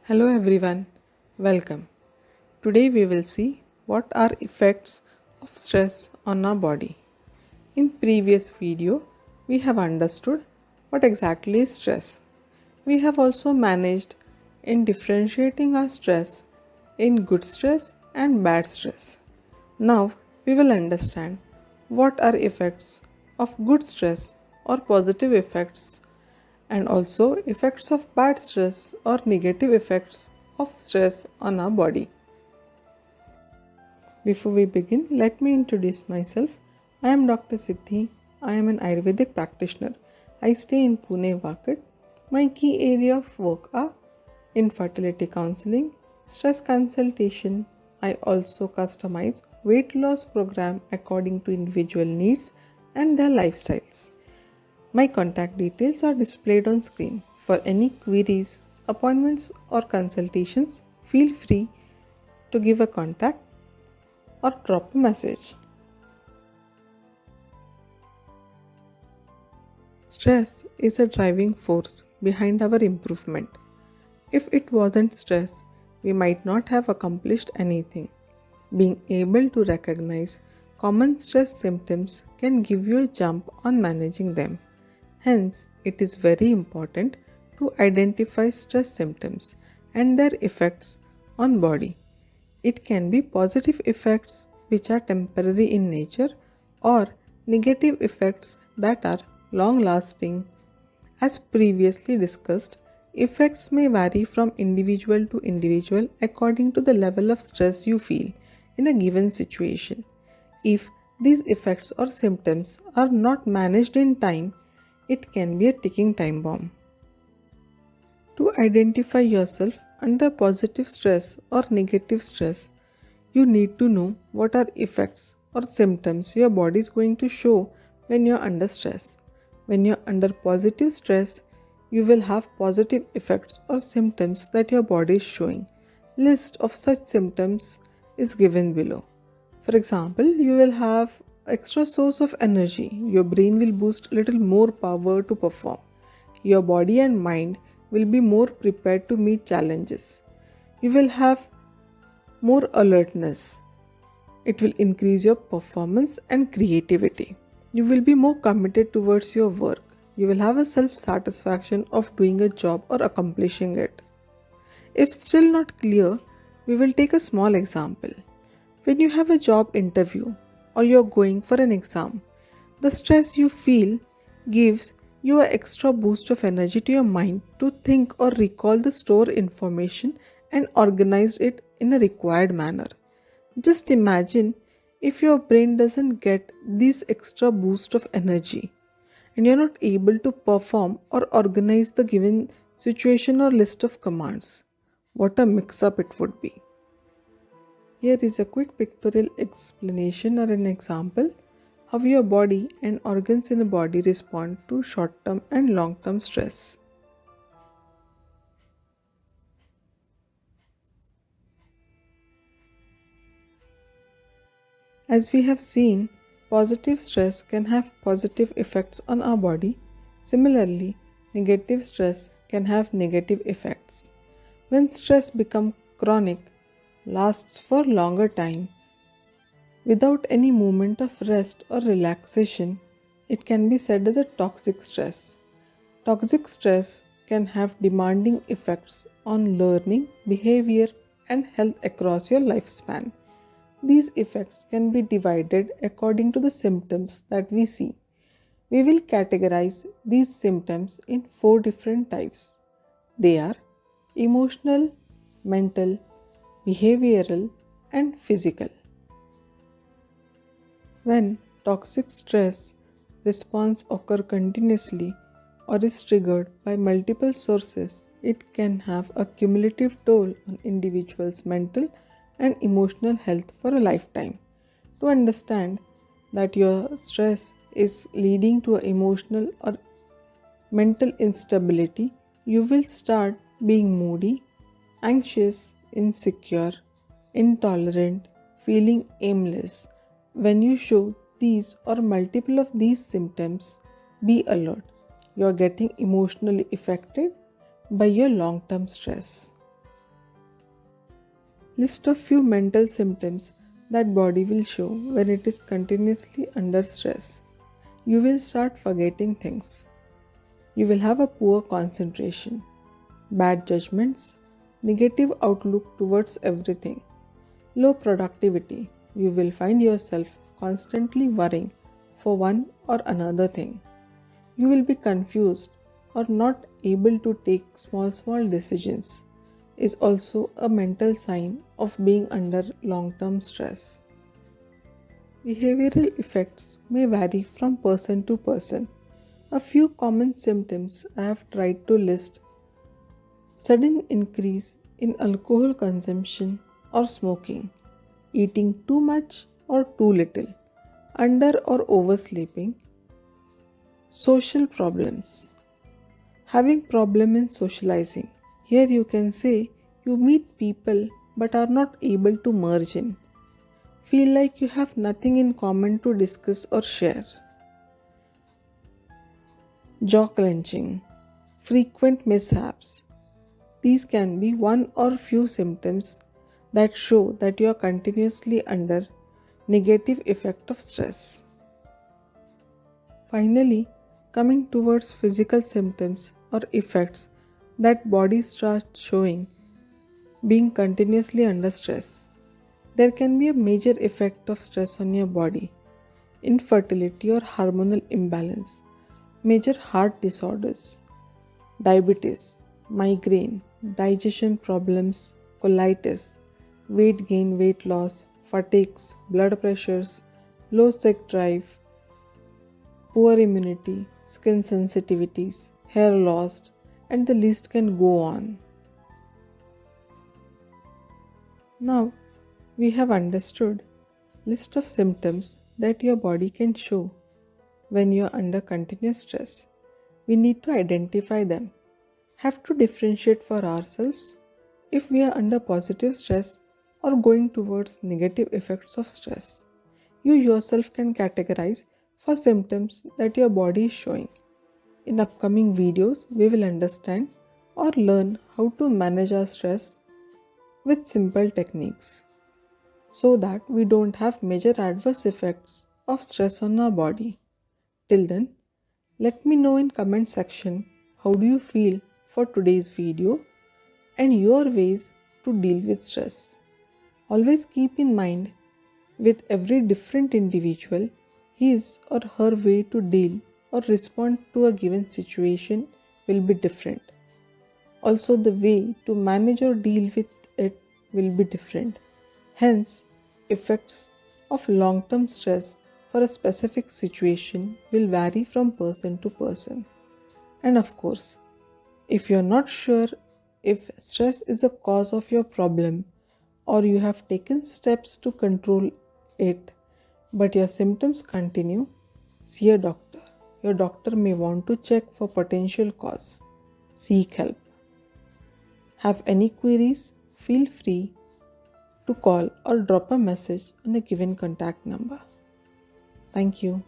Hello everyone, welcome. Today we will see what are effects of stress on our body. In previous video, we have understood what exactly is stress. We have also managed in differentiating our stress in good stress and bad stress. Now we will understand what are effects of good stress or positive effects and also effects of bad stress or negative effects of stress on our body. Before we begin, let me introduce myself. I am Dr. Siddhi. I am an Ayurvedic practitioner. I stay in Pune, Wakad. My key area of work are infertility counseling, stress consultation. I also customize weight loss program according to individual needs and their lifestyles. My contact details are displayed on screen. For any queries, appointments, or consultations, feel free to give a contact or drop a message. Stress is a driving force behind our improvement. If it wasn't stress, we might not have accomplished anything. Being able to recognize common stress symptoms can give you a jump on managing them. Hence, it is very important to identify stress symptoms and their effects on body. It can be positive effects which are temporary in nature or negative effects that are long lasting. As previously discussed, effects may vary from individual to individual according to the level of stress you feel in a given situation. If these effects or symptoms are not managed in time, it can be a ticking time bomb. To identify yourself under positive stress or negative stress, you need to know what are effects or symptoms your body is going to show when you're under stress. When you're under positive stress, you will have positive effects or symptoms that your body is showing. List of such symptoms is given below. For example, you will have extra source of energy. Your brain will boost a little more power to perform. Your body and mind will be more prepared to meet challenges. You will have more alertness. It will increase your performance and creativity. You will be more committed towards your work. You will have a self satisfaction of doing a job or accomplishing it. If still not clear, we will take a small example. When you have a job interview or you're going for an exam, the stress you feel gives you an extra boost of energy to your mind to think or recall the stored information and organize it in a required manner. Just imagine if your brain doesn't get this extra boost of energy and you're not able to perform or organize the given situation or list of commands. What a mix up it would be. Here is a quick pictorial explanation or an example how your body and organs in the body respond to short term and long term stress. As we have seen, positive stress can have positive effects on our body. Similarly, negative stress can have negative effects. When stress becomes chronic, lasts for longer time, without any moment of rest or relaxation, it can be said as a toxic stress. Toxic stress can have demanding effects on learning, behavior, and health across your lifespan. These effects can be divided according to the symptoms that we see. We will categorize these symptoms in four different types. They are emotional, mental, behavioral, and physical. When toxic stress response occur continuously or is triggered by multiple sources, it can have a cumulative toll on individuals' mental and emotional health for a lifetime. To understand that your stress is leading to emotional or mental instability, you will start being moody, anxious, insecure, intolerant, feeling aimless. When you show these or multiple of these symptoms, be alert. You are getting emotionally affected by your long term stress. List a few mental symptoms that body will show when it is continuously under stress. You will start forgetting things. You will have a poor concentration, bad judgments, negative outlook towards everything, low productivity. You will find yourself constantly worrying for one or another thing. You will be confused or not able to take small decisions. Is also a mental sign of being under long term stress. Behavioral effects may vary from person to person. A few common symptoms I have tried to list: sudden increase in alcohol consumption or smoking, eating too much or too little, under or oversleeping, social problems, having problem in socializing. Here you can say you meet people but are not able to merge in. Feel like you have nothing in common to discuss or share. Jaw clenching, frequent mishaps. These can be one or few symptoms that show that you are continuously under negative effect of stress. Finally, coming towards physical symptoms or effects that body starts showing being continuously under stress. There can be a major effect of stress on your body: infertility or hormonal imbalance, major heart disorders, diabetes, migraine, digestion problems, colitis, weight gain, weight loss, fatigues, blood pressures, low sex drive, poor immunity, skin sensitivities, hair loss, and the list can go on. Now, we have understood list of symptoms that your body can show when you are under continuous stress. We need to identify them, have to differentiate for ourselves if we are under positive stress or going towards negative effects of stress. You yourself can categorize for symptoms that your body is showing. In upcoming videos, we will understand or learn how to manage our stress with simple techniques so that we don't have major adverse effects of stress on our body. Till then, let me know in comment section how do you feel for today's video and your ways to deal with stress. Always keep in mind, with every different individual, his or her way to deal or respond to a given situation will be different. Also, the way to manage or deal with it will be different. Hence, effects of long term stress for a specific situation will vary from person to person. And of course, if you're not sure if stress is a cause of your problem or you have taken steps to control it but your symptoms continue, see a doctor. Your doctor may want to check for potential cause. Seek help. Have any queries? Feel free to call or drop a message on a given contact number. Thank you.